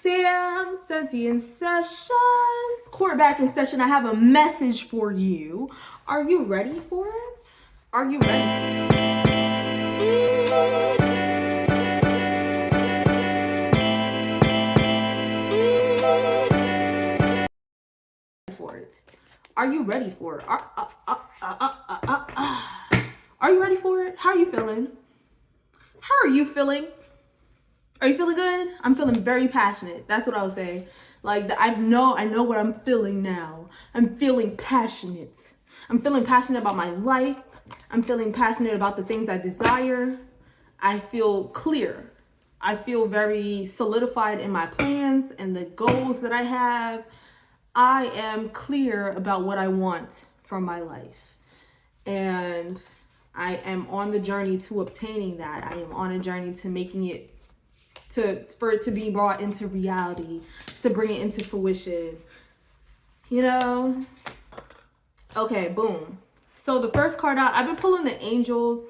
Sam, sentient sessions. Quarterback in session. I have a message for you. Are you ready for it? Are you ready? For it. Are you ready for it? Are you ready for it? How are you feeling? How are you feeling? Are you feeling good? I'm feeling very passionate. That's what I was saying. Like, I know what I'm feeling now. I'm feeling passionate. I'm feeling passionate about my life. I'm feeling passionate about the things I desire. I feel clear. I feel very solidified in my plans and the goals that I have. I am clear about what I want from my life. And I am on the journey to obtaining that. I am on a journey to making it, for it to be brought into reality, to bring it into fruition. You know? Okay, boom. So the first card out, I've been pulling the angel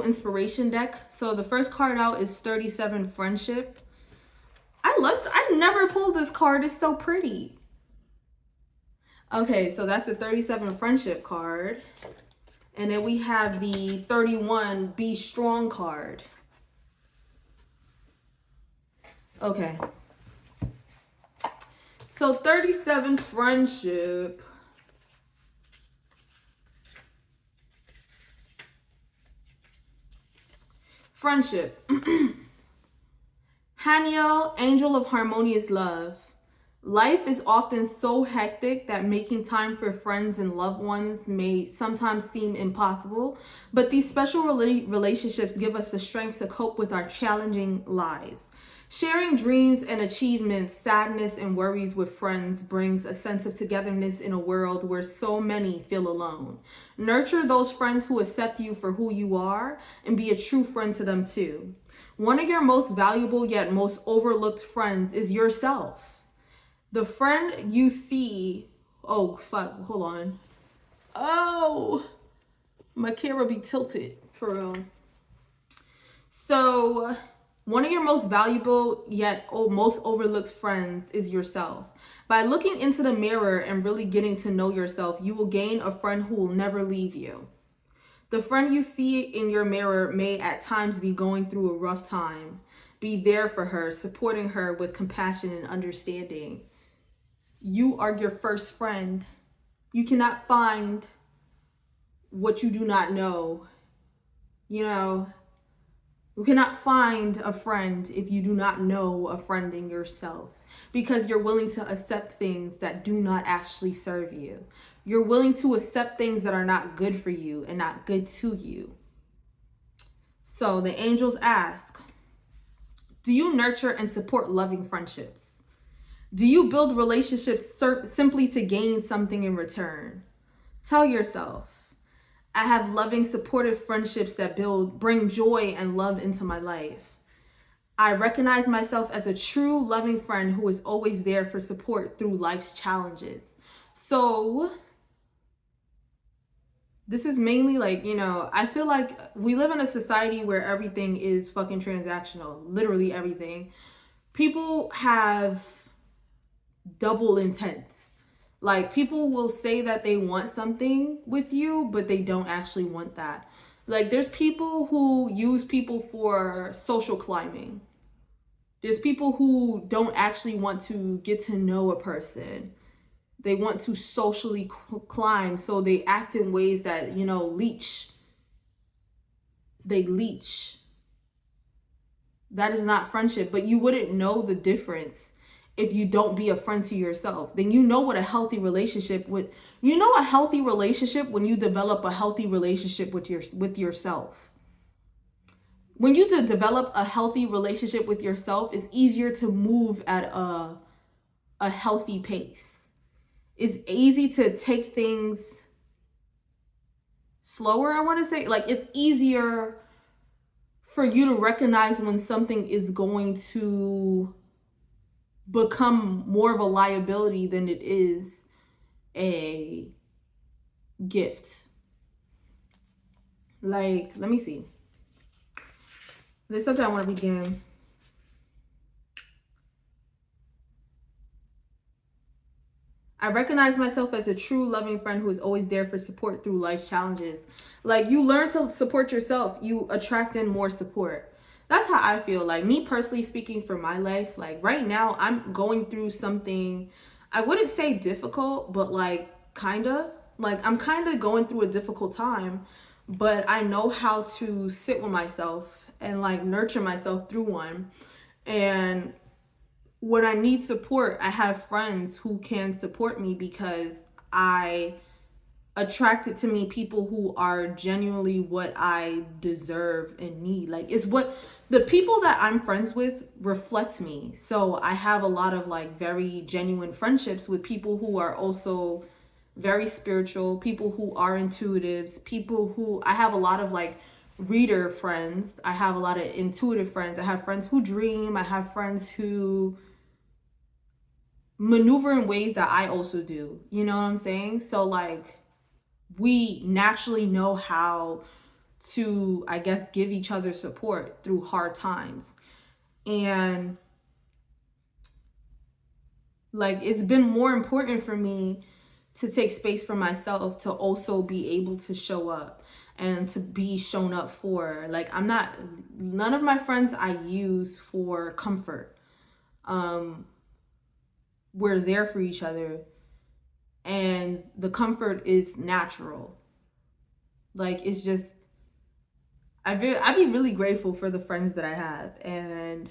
inspiration deck. So the first card out is 37 friendship. I never pulled this card. It's so pretty. Okay, so that's the 37 friendship card. And then we have the 31 be strong card. Okay. So 37 friendship. Friendship. Haniel, angel of harmonious love. Life is often so hectic that making time for friends and loved ones may sometimes seem impossible, but these special relationships give us the strength to cope with our challenging lives. Sharing dreams and achievements, sadness and worries with friends brings a sense of togetherness in a world where so many feel alone. Nurture those friends who accept you for who you are and be a true friend to them too. One of your most valuable yet most overlooked friends is yourself. The friend you see, oh, fuck, hold on. Oh, my camera be tilted, for real. So, one of your most valuable yet most overlooked friends is yourself. By looking into the mirror and really getting to know yourself, you will gain a friend who will never leave you. The friend you see in your mirror may at times be going through a rough time. Be there for her, supporting her with compassion and understanding. You are your first friend. You cannot find what you do not know. You know, you cannot find a friend if you do not know a friend in yourself, because you're willing to accept things that do not actually serve you. You're willing to accept things that are not good for you and not good to you. So the angels ask, do you nurture and support loving friendships? Do you build relationships simply to gain something in return? Tell yourself, I have loving, supportive friendships that bring joy and love into my life. I recognize myself as a true loving friend who is always there for support through life's challenges. So this is mainly like, you know, I feel like we live in a society where everything is fucking transactional, literally everything. People have double intent. Like, people will say that they want something with you, but they don't actually want that. Like, there's people who use people for social climbing. There's people who don't actually want to get to know a person. They want to socially climb, so they act in ways that, you know, leech. They leech. That is not friendship, but you wouldn't know the difference if you don't be a friend to yourself. Then you know what a healthy relationship with, you know, a healthy relationship when you develop a healthy relationship with yourself. When you develop a healthy relationship with yourself, it's easier to move at a healthy pace. It's easy to take things slower, I want to say. Like, it's easier for you to recognize when something is going to become more of a liability than it is a gift. Like, let me see. There's something I want to begin. I recognize myself as a true loving friend who is always there for support through life's challenges. Like, you learn to support yourself, you attract in more support. That's how I feel. Like, me personally speaking for my life, like right now I'm going through something, I wouldn't say difficult, but like I'm kind of going through a difficult time, but I know how to sit with myself and like nurture myself through one. And when I need support, I have friends who can support me because I attracted to me people who are genuinely what I deserve and need. Like, it's what the people that I'm friends with reflect me. So I have a lot of like very genuine friendships with people who are also very spiritual, people who are intuitives, people who I have a lot of like reader friends. I have a lot of intuitive friends. I have friends who dream. I have friends who maneuver in ways that I also do. You know what I'm saying? So like, we naturally know how to, I guess, give each other support through hard times. And like, it's been more important for me to take space for myself to also be able to show up and to be shown up for. Like, none of my friends I use for comfort. We're there for each other, and the comfort is natural. Like, it's just, I'd be really grateful for the friends that I have, and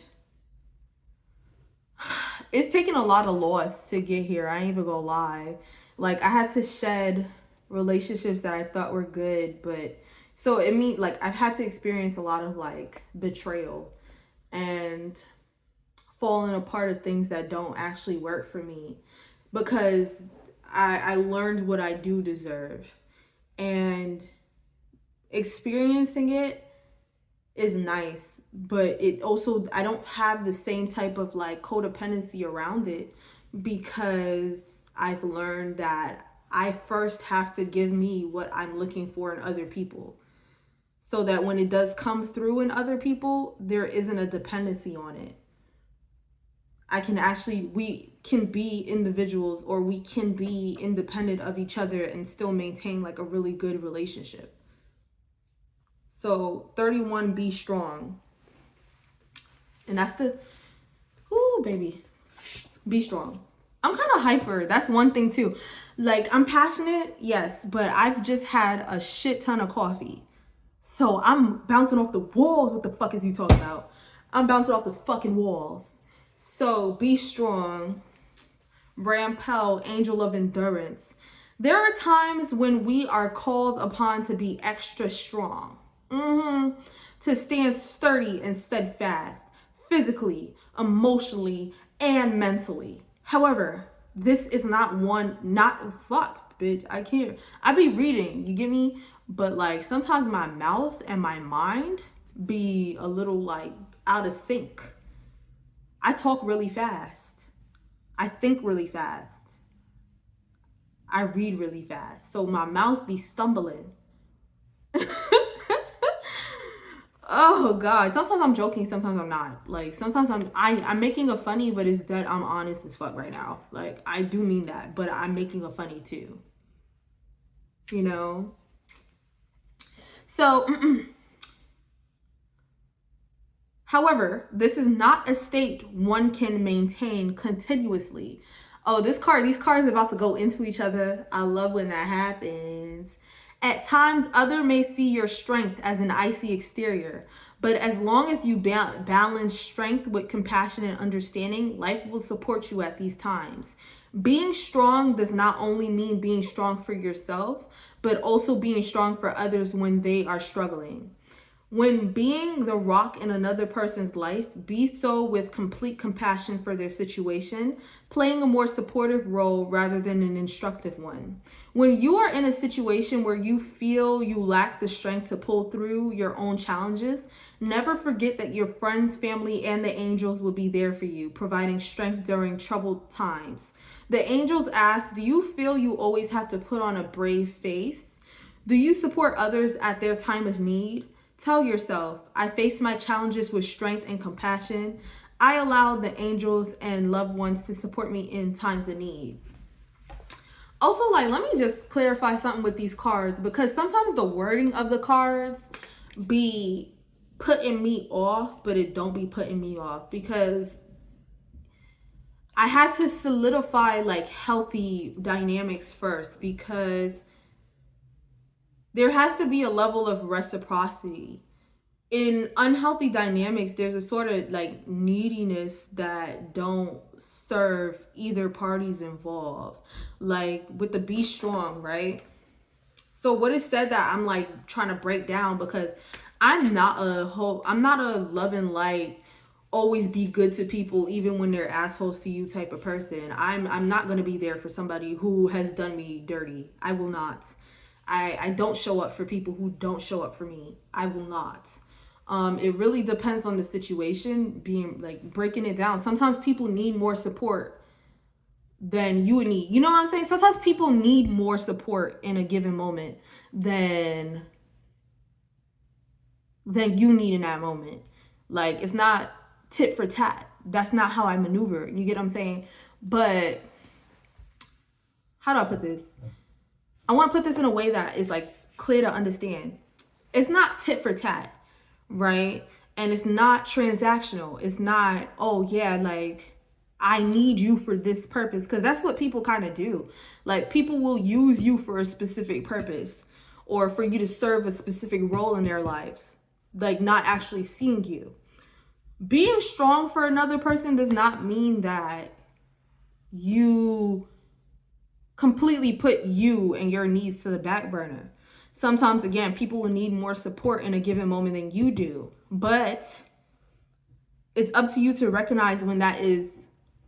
it's taken a lot of loss to get here. I ain't even gonna lie. Like, I had to shed relationships that I thought were good, but so it means like I've had to experience a lot of like betrayal and falling apart of things that don't actually work for me, because I learned what I do deserve, and experiencing it is nice, but it also, I don't have the same type of like codependency around it, because I've learned that I first have to give me what I'm looking for in other people, so that when it does come through in other people, there isn't a dependency on it. We can be individuals, or we can be independent of each other and still maintain like a really good relationship. So 31, be strong. And that's the, ooh, baby, be strong. I'm kind of hyper. That's one thing too. Like, I'm passionate, yes, but I've just had a shit ton of coffee. So I'm bouncing off the walls. What the fuck is you talking about? I'm bouncing off the fucking walls. So be strong. Rampel, angel of endurance. There are times when we are called upon to be extra strong. To stand sturdy and steadfast, physically, emotionally, and mentally. However, this is not fuck, bitch. I can't. I be reading, you get me? But like, sometimes my mouth and my mind be a little like out of sync. I talk really fast. I think really fast. I read really fast. So my mouth be stumbling. Oh God. Sometimes I'm joking, sometimes I'm not. Like, sometimes I'm making a funny, but it's that I'm honest as fuck right now. Like, I do mean that, but I'm making a funny too. You know? So however, this is not a state one can maintain continuously. Oh, these cards are about to go into each other. I love when that happens. At times, others may see your strength as an icy exterior, but as long as you balance strength with compassion and understanding, life will support you at these times. Being strong does not only mean being strong for yourself, but also being strong for others when they are struggling. When being the rock in another person's life, be so with complete compassion for their situation, playing a more supportive role rather than an instructive one. When you are in a situation where you feel you lack the strength to pull through your own challenges, never forget that your friends, family, and the angels will be there for you, providing strength during troubled times. The angels ask, do you feel you always have to put on a brave face? Do you support others at their time of need? Tell yourself, I face my challenges with strength and compassion. I allow the angels and loved ones to support me in times of need. Also, like, let me just clarify something with these cards, because sometimes the wording of the cards be putting me off, but it don't be putting me off, because I had to solidify like healthy dynamics first, because there has to be a level of reciprocity. In unhealthy dynamics, there's a sort of like neediness that don't serve either parties involved. Like with the be strong, right? So what is said that I'm like trying to break down, because I'm not a love and light, always be good to people even when they're assholes to you type of person. I'm not gonna be there for somebody who has done me dirty. I will not. I don't show up for people who don't show up for me. I will not. It really depends on the situation, being like breaking it down. Sometimes people need more support than you need. You know what I'm saying? Sometimes people need more support in a given moment than you need in that moment. Like, it's not tit for tat. That's not how I maneuver. You get what I'm saying? But how do I put this? I want to put this in a way that is like clear to understand. It's not tit for tat, right? And it's not transactional. It's not, oh yeah, like I need you for this purpose, because that's what people kind of do. Like, people will use you for a specific purpose, or for you to serve a specific role in their lives, like not actually seeing you. Being strong for another person does not mean that you completely put you and your needs to the back burner. Sometimes, again, people will need more support in a given moment than you do, but it's up to you to recognize when that is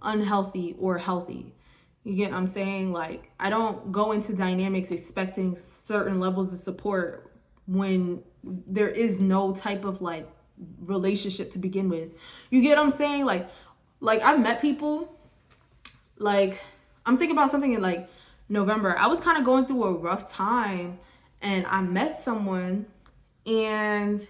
unhealthy or healthy. You get what I'm saying? Like, I don't go into dynamics expecting certain levels of support when there is no type of like relationship to begin with. You get what I'm saying? Like I've met people, like, I'm thinking about something in like November. I was kind of going through a rough time, and I met someone, and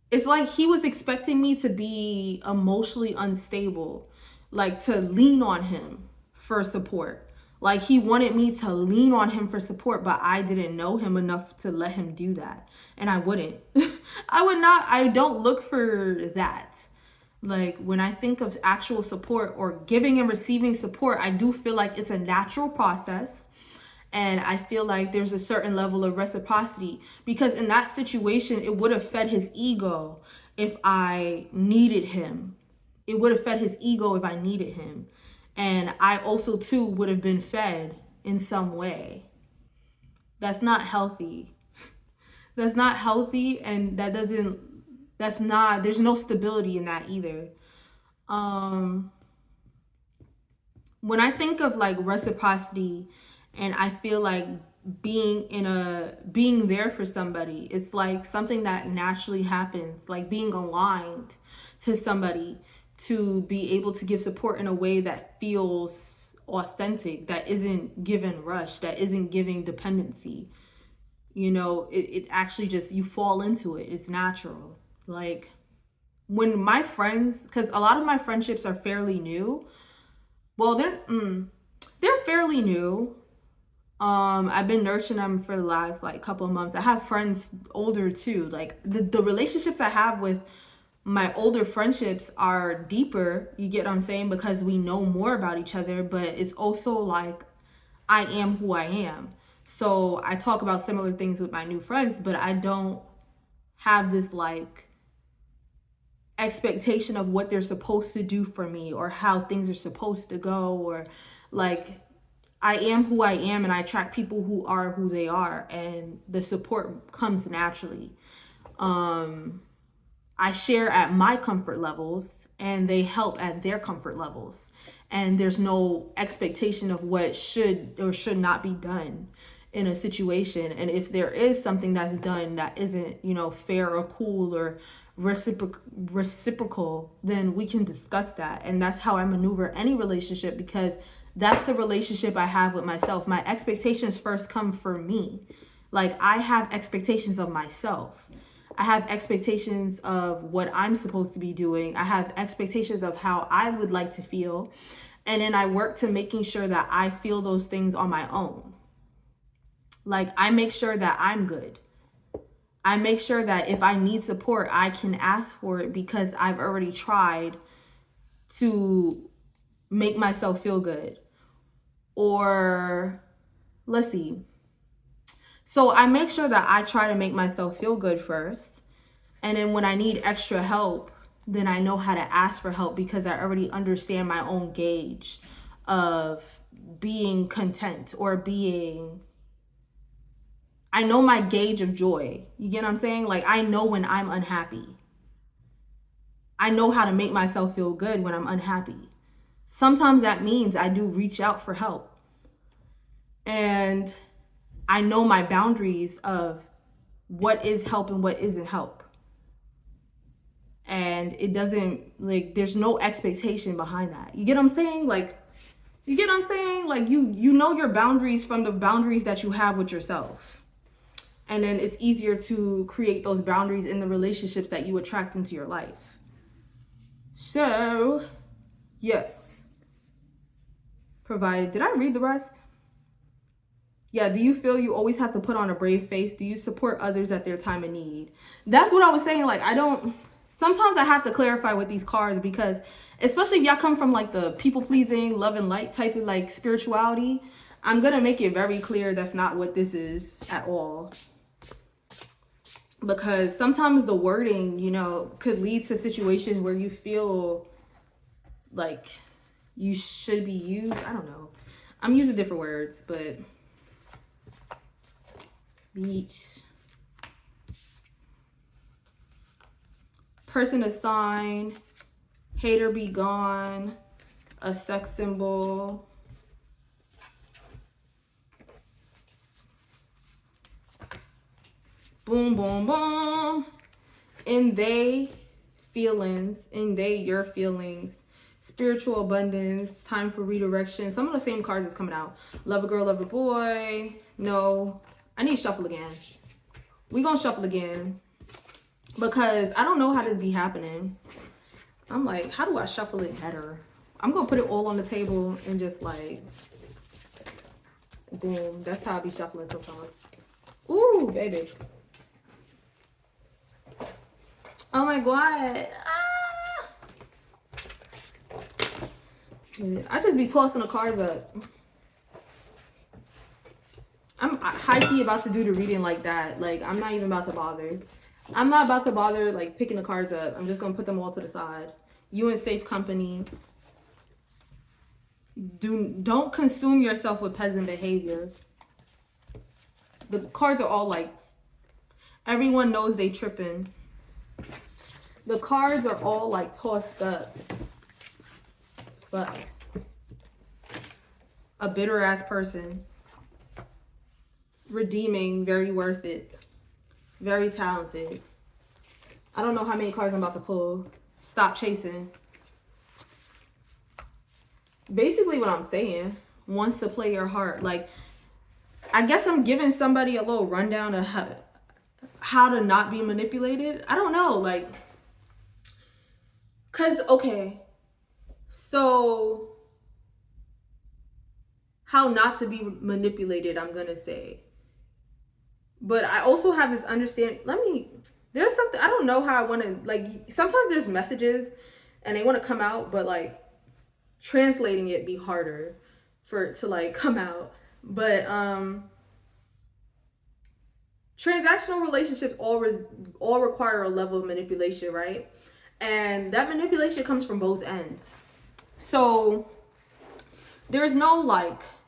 it's like he was expecting me to be emotionally unstable, like to lean on him for support. Like, he wanted me to lean on him for support, but I didn't know him enough to let him do that. And I wouldn't. I would not. I don't look for that. Like, when I think of actual support or giving and receiving support, I do feel like it's a natural process. And I feel like there's a certain level of reciprocity, because in that situation, it would have fed his ego if I needed him. It would have fed his ego if I needed him. And I also, too, would have been fed in some way. That's not healthy. That's not healthy. And there's no stability in that either. When I think of like reciprocity, and I feel like being there for somebody, it's like something that naturally happens, like being aligned to somebody to be able to give support in a way that feels authentic, that isn't given rush, that isn't giving dependency. You know, it actually just, you fall into it. It's natural. Like, when my friends, because a lot of my friendships are fairly new. Well, they're fairly new. I've been nurturing them for the last like couple of months. I have friends older too. Like, the relationships I have with my older friendships are deeper. You get what I'm saying? Because we know more about each other, but it's also like I am who I am. So I talk about similar things with my new friends, but I don't have this like expectation of what they're supposed to do for me, or how things are supposed to go, or like, I am who I am, and I attract people who are who they are, and the support comes naturally. I share at my comfort levels, and they help at their comfort levels, and there's no expectation of what should or should not be done in a situation. And if there is something that's done that isn't, fair or cool or reciprocal, then we can discuss that. And that's how I maneuver any relationship, because that's the relationship I have with myself. My expectations first come for me. Like, I have expectations of myself. I have expectations of what I'm supposed to be doing. I have expectations of how I would like to feel. And then I work to making sure that I feel those things on my own. Like, I make sure that I'm good. I make sure that if I need support, I can ask for it because I've already tried to make myself feel good. Or, let's see. So I make sure that I try to make myself feel good first. And then when I need extra help, then I know how to ask for help because I already understand my own gauge of being content or being, I know my gauge of joy. You get what I'm saying? Like, I know when I'm unhappy. I know how to make myself feel good when I'm unhappy. Sometimes that means I do reach out for help. And I know my boundaries of what is help and what isn't help. And it doesn't, like, there's no expectation behind that. You get what I'm saying? Like, you get what I'm saying? Like, you know your boundaries from the boundaries that you have with yourself. And then it's easier to create those boundaries in the relationships that you attract into your life. So, yes. Provided, did I read the rest? Yeah, do you feel you always have to put on a brave face? Do you support others at their time of need? That's what I was saying. Like, sometimes I have to clarify with these cards because, especially if y'all come from like the people pleasing, love and light type of like spirituality, I'm going to make it very clear that's not what this is at all. Because sometimes the wording, you know, could lead to situations where you feel like you should be used. I don't know. I'm using different words, but beach. Person assigned. Hater be gone. A sex symbol. Boom, boom, boom. In they feelings, your feelings. Spiritual abundance, time for redirection. Some of the same cards is coming out. Love a girl, love a boy. No, I need to shuffle again. We gonna shuffle again because I don't know how this be happening. I'm like, how do I shuffle it better? I'm gonna put it all on the table and just like, boom. That's how I be shuffling sometimes. Ooh, baby. Oh my God. Ah! I just be tossing the cards up. I'm high-key about to do the reading like that. Like, I'm not even about to bother. I'm not about to bother, like, picking the cards up. I'm just going to put them all to the side. You in safe company. Don't consume yourself with peasant behavior. The cards are all like, everyone knows they tripping. The cards are all like tossed up. But a bitter ass person. Redeeming, very worth it. Very talented. I don't know how many cards I'm about to pull. Stop chasing. Basically what I'm saying, wants to play your heart. Like, I guess I'm giving somebody a little rundown of how to not be manipulated. I don't know, like, because, okay, so how not to be manipulated, I'm going to say. But I also have this understanding. There's something, I don't know how I want to, like, sometimes there's messages and they want to come out, but like translating it be harder for it to like come out. But transactional relationships all require a level of manipulation, right? And that manipulation comes from both ends. So there's no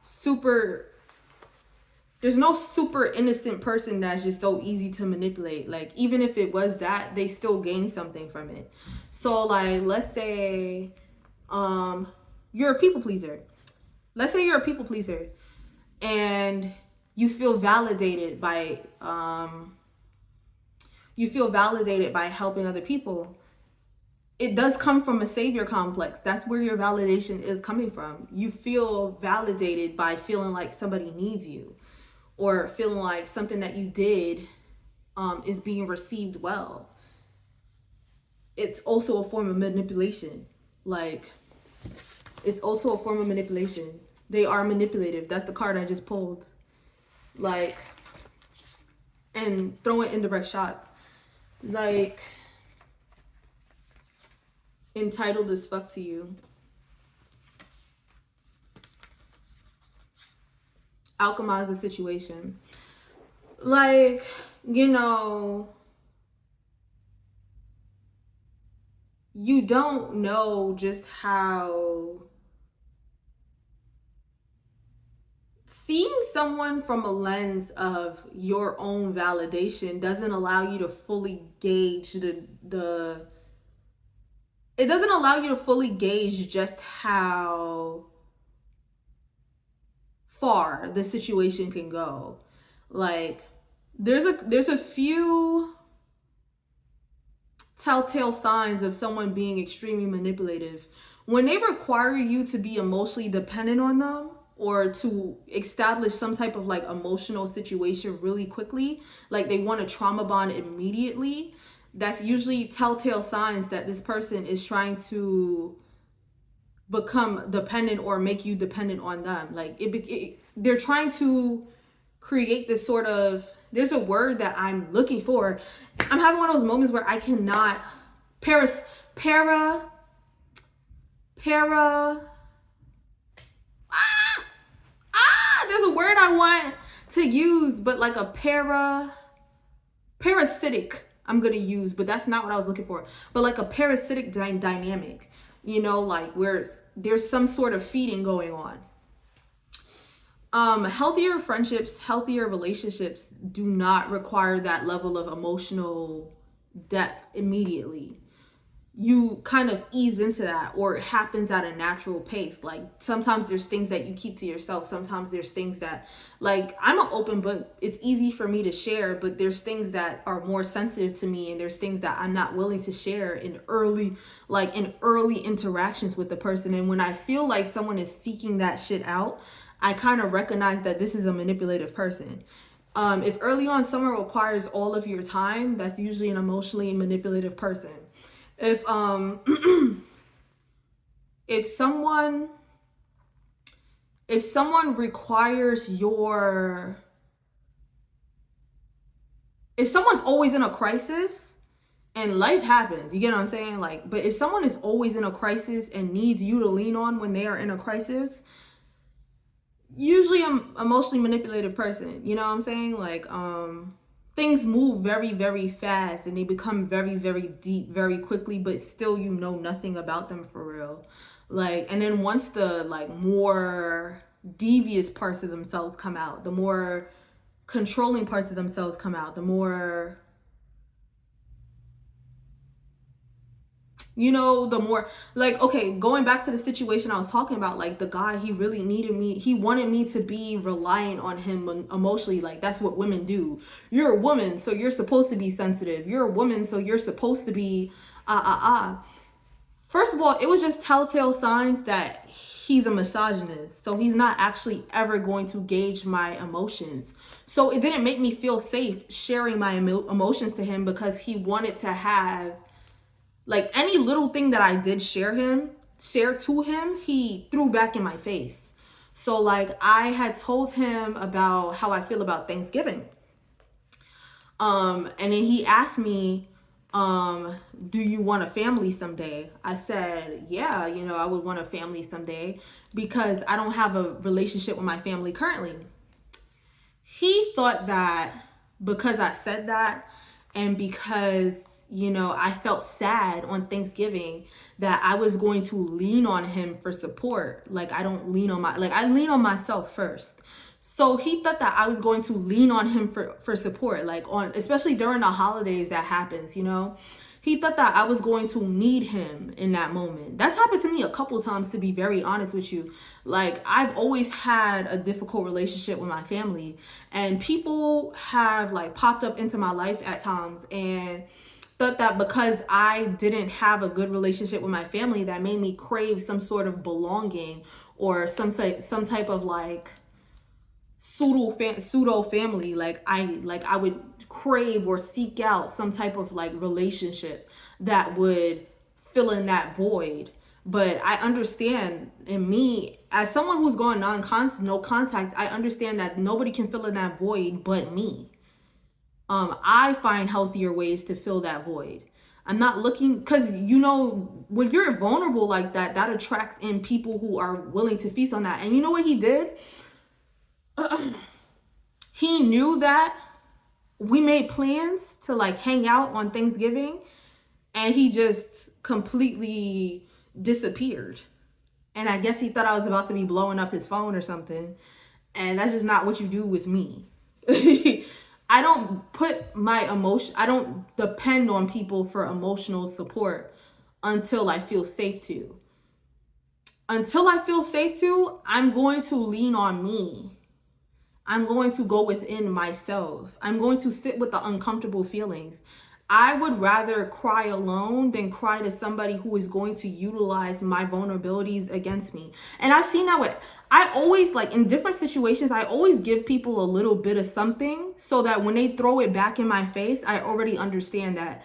super innocent person that's just so easy to manipulate. Like, even if it was that, they still gain something from it. So like, let's say you're a people pleaser. Let's say you're a people pleaser and you feel validated by helping other people. It does come from a savior complex. That's where your validation is coming from. You feel validated by feeling like somebody needs you, or feeling like something that you did is being received well. It's also a form of manipulation. Like, It's also a form of manipulation. They are manipulative. That's the card I just pulled. Like, and throwing indirect shots. Like, entitled as fuck to you. Alchemize the situation. Like, you know, you don't know just how seeing someone from a lens of your own validation doesn't allow you to fully gauge it doesn't allow you to fully gauge just how far the situation can go. Like, there's a few telltale signs of someone being extremely manipulative. When they require you to be emotionally dependent on them, or to establish some type of like emotional situation really quickly, like they want to trauma bond immediately, that's usually telltale signs that this person is trying to become dependent or make you dependent on them. Like they're trying to create this sort of, there's a word that I'm looking for. I'm having one of those moments where I cannot para there's a word I want to use, but like a parasitic I'm gonna use, but that's not what I was looking for. But like a parasitic dynamic, you know, like where there's some sort of feeding going on. Healthier friendships, healthier relationships do not require that level of emotional depth immediately. You kind of ease into that, or it happens at a natural pace. Like sometimes there's things that you keep to yourself. Sometimes there's things that, like, I'm an open book. It's easy for me to share, but there's things that are more sensitive to me, and there's things that I'm not willing to share in early interactions with the person. And when I feel like someone is seeking that shit out, I kind of recognize that this is a manipulative person. If early on someone requires all of your time, that's usually an emotionally manipulative person. If if someone requires your, if someone's always in a crisis, and life happens, you get what I'm saying? Like, but if someone is always in a crisis and needs you to lean on when they are in a crisis, usually I'm a emotionally manipulative person, you know what I'm saying? Like, things move very, very fast, and they become very, very deep very quickly, but still you know nothing about them for real. Like, and then once the like more devious parts of themselves come out, the more controlling parts of themselves come out, the more, you know, the more, like, okay, going back to the situation I was talking about, like the guy, he really needed me, he wanted me to be reliant on him emotionally. Like, that's what women do. You're a woman, so you're supposed to be sensitive. You're a woman, so you're supposed to be First of all, it was just telltale signs that he's a misogynist, so he's not actually ever going to gauge my emotions. So it didn't make me feel safe sharing my emotions to him, because he wanted to have, like, any little thing that I did share to him, he threw back in my face. So like, I had told him about how I feel about Thanksgiving. And then he asked me, do you want a family someday? I said, yeah, you know, I would want a family someday, because I don't have a relationship with my family currently. He thought that because I said that, and because, you know, I felt sad on Thanksgiving, that I was going to lean on him for support. Like, I don't lean on I lean on myself first. So he thought that I was going to lean on him for support, like, on, especially during the holidays, that happens, you know. He thought that I was going to need him in that moment. That's happened to me a couple times, to be very honest with you. Like, I've always had a difficult relationship with my family, and people have like popped up into my life at times and thought that because I didn't have a good relationship with my family, that made me crave some sort of belonging, or some type of like pseudo family. Like I would crave or seek out some type of like relationship that would fill in that void. But I understand, and me, as someone who's going no contact, I understand that nobody can fill in that void but me. I find healthier ways to fill that void. I'm not looking, because when you're vulnerable like that, that attracts in people who are willing to feast on that. And you know what he did? He knew that we made plans to like hang out on Thanksgiving, and he just completely disappeared. And I guess he thought I was about to be blowing up his phone or something. And that's just not what you do with me. I don't I don't depend on people for emotional support until I feel safe to. Until I feel safe to, I'm going to lean on me. I'm going to go within myself. I'm going to sit with the uncomfortable feelings. I would rather cry alone than cry to somebody who is going to utilize my vulnerabilities against me. And I've seen that I always, like, in different situations, I always give people a little bit of something so that when they throw it back in my face, I already understand that.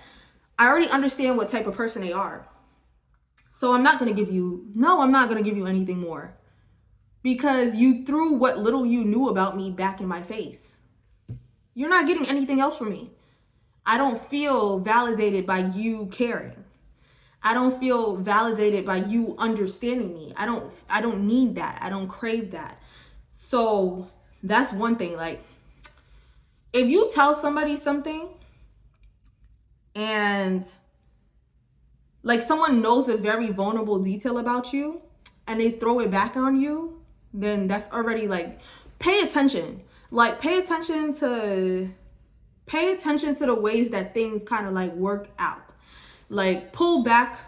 I already understand what type of person they are. So I'm not going to give you anything more. Because you threw what little you knew about me back in my face. You're not getting anything else from me. I don't feel validated by you caring. I don't feel validated by you understanding me. I don't need that. I don't crave that. So that's one thing. Like, if you tell somebody something and like someone knows a very vulnerable detail about you and they throw it back on you, then that's already like, pay attention. Like, pay attention to the ways that things kind of like work out. Like, pull back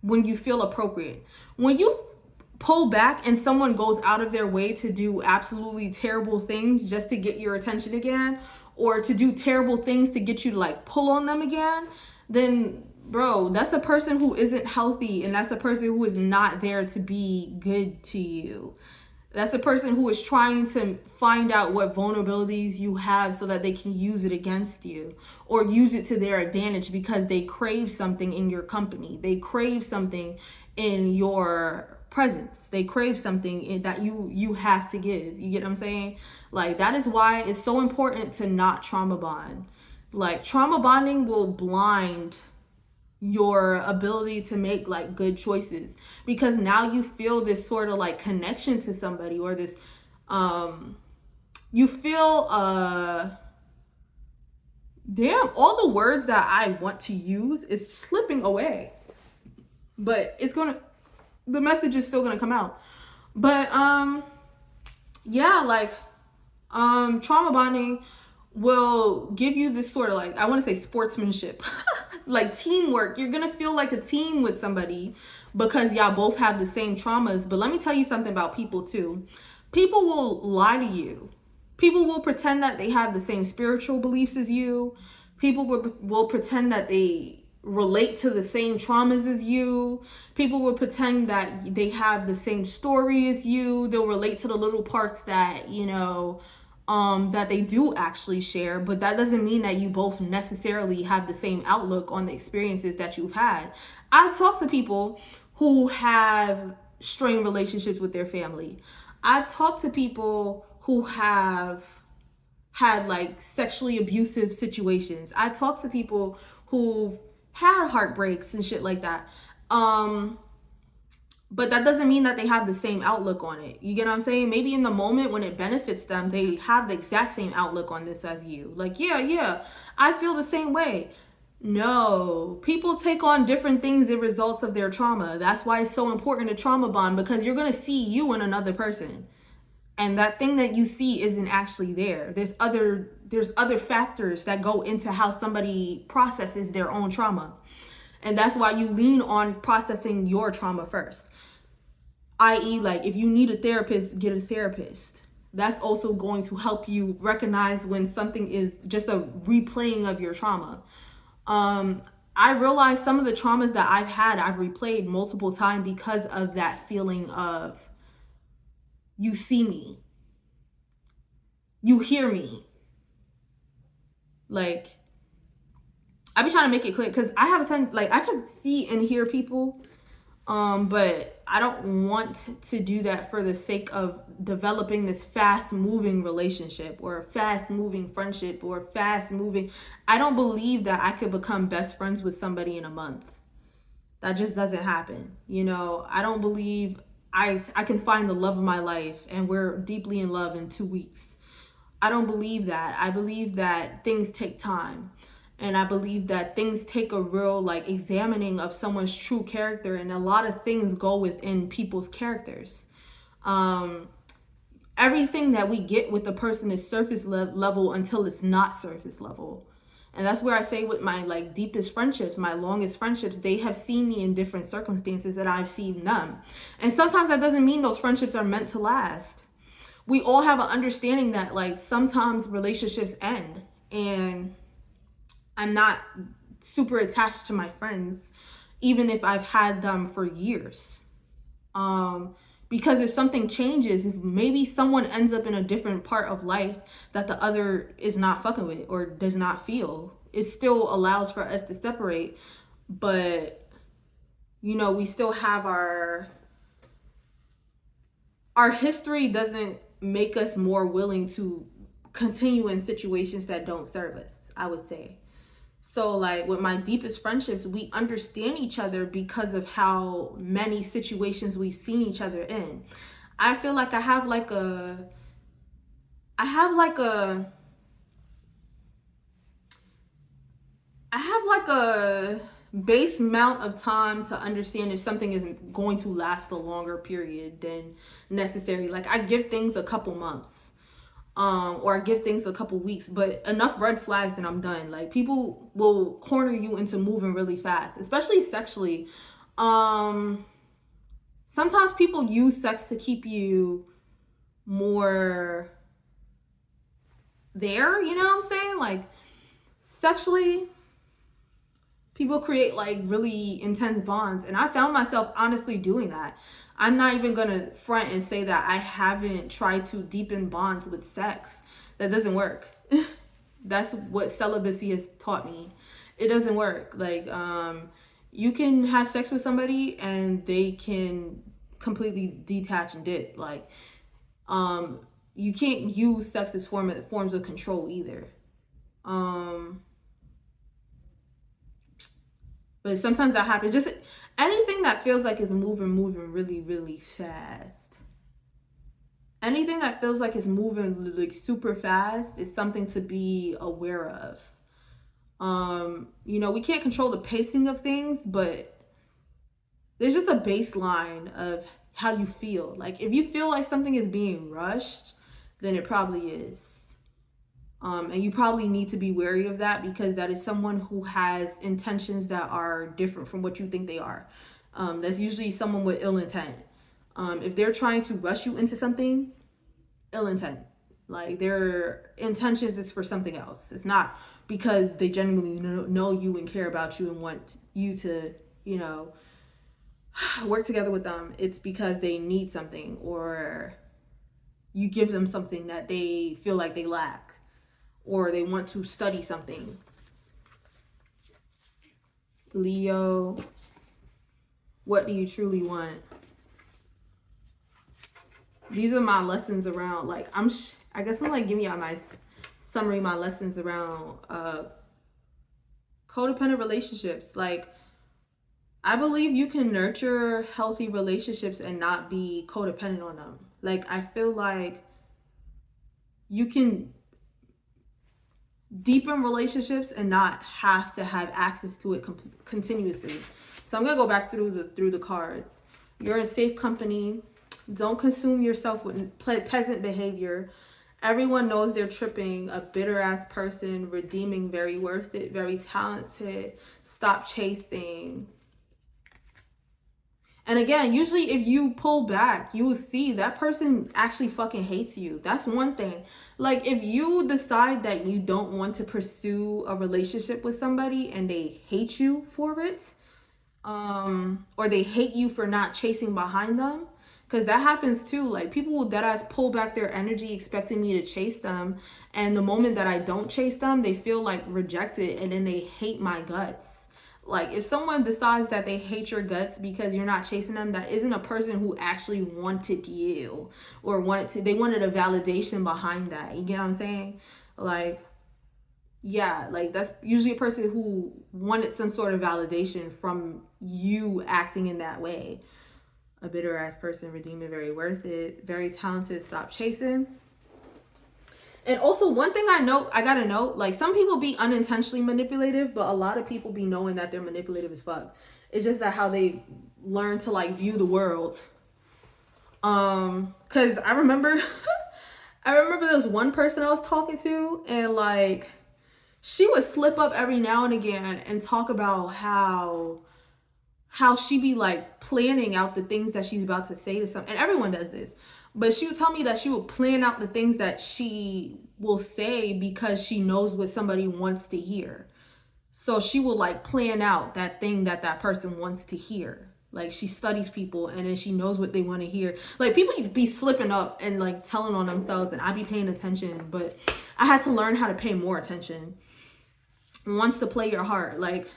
when you feel appropriate. When you pull back and someone goes out of their way to do absolutely terrible things just to get your attention again, or to do terrible things to get you to like pull on them again, then bro, that's a person who isn't healthy, and that's a person who is not there to be good to you. That's a person who is trying to find out what vulnerabilities you have so that they can use it against you or use it to their advantage because they crave something in your company. They crave something in your presence. They crave something that you have to give. You get what I'm saying? Like, that is why it's so important to not trauma bond. Like, trauma bonding will blind your ability to make like good choices, because now you feel this sort of like connection to somebody, or this you feel damn, all the words that I want to use is slipping away, but the message is still gonna come out. But yeah, like trauma bonding will give you this sort of like, I want to say sportsmanship, like teamwork. You're gonna feel like a team with somebody because y'all both have the same traumas. But let me tell you something about people too. People will lie to you. People will pretend that they have the same spiritual beliefs as you. People will pretend that they relate to the same traumas as you. People will pretend that they have the same story as you. They'll relate to the little parts that, that they do actually share, but that doesn't mean that you both necessarily have the same outlook on the experiences that you've had. I've talked to people who have strained relationships with their family. I've talked to people who have had like sexually abusive situations. I've talked to people who've had heartbreaks and shit like that. But that doesn't mean that they have the same outlook on it. You get what I'm saying? Maybe in the moment when it benefits them, they have the exact same outlook on this as you. Like, yeah, I feel the same way. No, people take on different things as results of their trauma. That's why it's so important to trauma bond, because you're going to see you in another person. And that thing that you see isn't actually there. There's other factors that go into how somebody processes their own trauma. And that's why you lean on processing your trauma first. I.e., like, if you need a therapist, get a therapist. That's also going to help you recognize when something is just a replaying of your trauma. I realized some of the traumas that I've had, I've replayed multiple times because of that feeling of, you see me, you hear me. Like, I be trying to make it clear, because I have a tendency, like, I could see and hear people But I don't want to do that for the sake of developing this fast moving relationship or fast moving friendship or fast moving. I don't believe that I could become best friends with somebody in a month. That just doesn't happen. You know, I don't believe I can find the love of my life and we're deeply in love in 2 weeks. I don't believe that. I believe that things take time. And I believe that things take a real like examining of someone's true character, and a lot of things go within people's characters. Um, Everything that we get with a person is surface level until it's not surface level. And that's where I say with my like deepest friendships, my longest friendships, they have seen me in different circumstances that I've seen them. And sometimes that doesn't mean those friendships are meant to last. We all have an understanding that like sometimes relationships end, and I'm not super attached to my friends, even if I've had them for years. Because if something changes, if maybe someone ends up in a different part of life that the other is not fucking with or does not feel, it still allows for us to separate. But, you know, we still have our history doesn't make us more willing to continue in situations that don't serve us, I would say. So like with my deepest friendships, we understand each other because of how many situations we've seen each other in. I feel like I have like a I have like a I have like a base amount of time to understand if something isn't going to last a longer period than necessary. Like I give things a couple months. Or I give things a couple weeks, but enough red flags and I'm done. Like people will corner you into moving really fast, especially sexually. Sometimes people use sex to keep you more there, you know what I'm saying? Like sexually, people create like really intense bonds, and I found myself honestly doing that. I'm not even gonna front and say that I haven't tried to deepen bonds with sex. That doesn't work. That's what celibacy has taught me. It doesn't work. Like you can have sex with somebody and they can completely detach and dip. Like you can't use sex as forms of control either. But sometimes that happens. Just anything that feels like it's moving really, really fast. Anything that feels like it's moving like super fast is something to be aware of. You know, we can't control the pacing of things, but there's just a baseline of how you feel. Like if you feel like something is being rushed, then it probably is. And you probably need to be wary of that because that is someone who has intentions that are different from what you think they are. That's usually someone with ill intent. If they're trying to rush you into something, ill intent. Like their intentions is for something else. It's not because they genuinely know you and care about you and want you to, you know, work together with them. It's because they need something or you give them something that they feel like they lack. Or they want to study something. Leo, what do you truly want? These are my lessons around, like, I guess I'm like giving y'all my summary, my lessons around codependent relationships. Like, I believe you can nurture healthy relationships and not be codependent on them. Like, I feel like you can deepen relationships and not have to have access to it continuously. So I'm gonna go back through the cards. You're in safe company. Don't consume yourself with peasant behavior. Everyone knows they're tripping. A bitter ass person. Redeeming. Very worth it. Very talented. Stop chasing. And again, usually if you pull back, you will see that person actually fucking hates you. That's one thing. Like if you decide that you don't want to pursue a relationship with somebody and they hate you for it, or they hate you for not chasing behind them, because that happens too. Like people will deadass pull back their energy expecting me to chase them. And the moment that I don't chase them, they feel like rejected and then they hate my guts. Like, if someone decides that they hate your guts because you're not chasing them, that isn't a person who actually wanted you or they wanted a validation behind that. You get what I'm saying? Like, yeah, like that's usually a person who wanted some sort of validation from you acting in that way. A bitter ass person, redeem it, very worth it. Very talented, stop chasing. And also, one thing I gotta note, like, some people be unintentionally manipulative, but a lot of people be knowing that they're manipulative as fuck. It's just that how they learn to like view the world. Cause I remember I remember there was one person I was talking to, and like she would slip up every now and again and talk about how she be like planning out the things that she's about to say to someone. And everyone does this. But she would tell me that she would plan out the things that she will say because she knows what somebody wants to hear. So she will like plan out that thing that that person wants to hear. Like, she studies people and then she knows what they want to hear. Like, people be slipping up and like telling on themselves, and I be paying attention, but I had to learn how to pay more attention. Wants to play your heart. Like,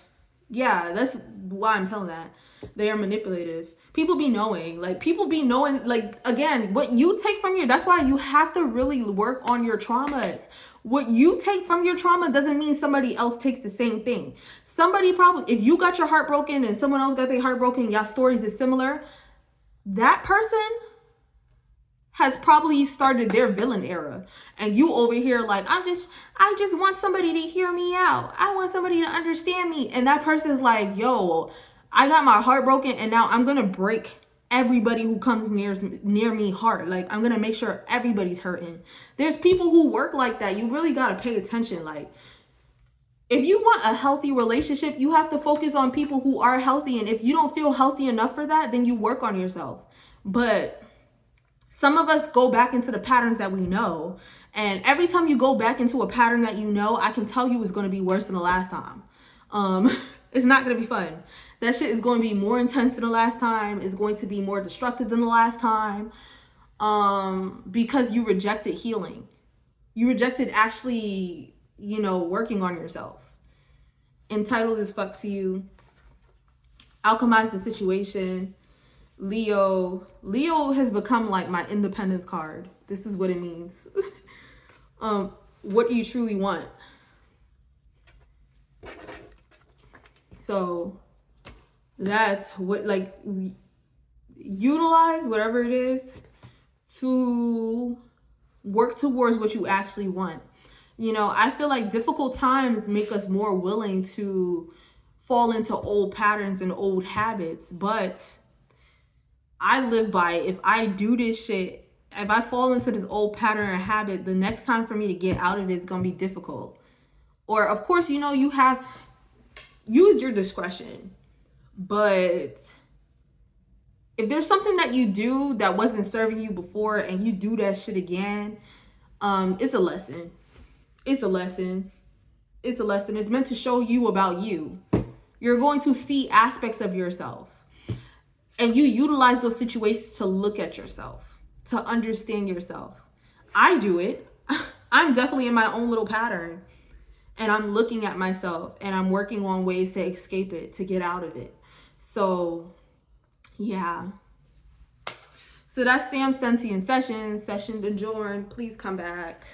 yeah, that's why I'm telling that. They are manipulative. People be knowing. Like, people be knowing, like, again, what you take from that's why you have to really work on your traumas. What you take from your trauma doesn't mean somebody else takes the same thing. Somebody probably, if you got your heart broken and someone else got their heart broken, y'all stories is similar, that person has probably started their villain era, and you over here like, I just want somebody to hear me out. I want somebody to understand me. And that person's like, yo, I got my heart broken, and now I'm gonna break everybody who comes near me heart. Like, I'm gonna make sure everybody's hurting. There's people who work like that. You really gotta pay attention. Like, if you want a healthy relationship, you have to focus on people who are healthy. And if you don't feel healthy enough for that, then you work on yourself. But some of us go back into the patterns that we know. And every time you go back into a pattern that you know, I can tell you it's going to be worse than the last time. It's not going to be fun. That shit is going to be more intense than the last time. It's going to be more destructive than the last time. Because you rejected healing. You rejected actually, working on yourself. Entitled as fuck to you. Alchemize the situation. Leo has become like my independence card. This is what it means. What do you truly want? So that's what, like, utilize whatever it is to work towards what you actually want. I feel like difficult times make us more willing to fall into old patterns and old habits, but I live by it. If I do this shit, if I fall into this old pattern or habit, the next time for me to get out of it is going to be difficult. Or, of course, you have use your discretion. But if there's something that you do that wasn't serving you before and you do that shit again, it's a lesson. It's a lesson. It's a lesson. It's meant to show you about you. You're going to see aspects of yourself. And you utilize those situations to look at yourself, to understand yourself. I do it. I'm definitely in my own little pattern. And I'm looking at myself and I'm working on ways to escape it, to get out of it. So, yeah. So that's Sam Sensei in session. Session adjourned. Please come back.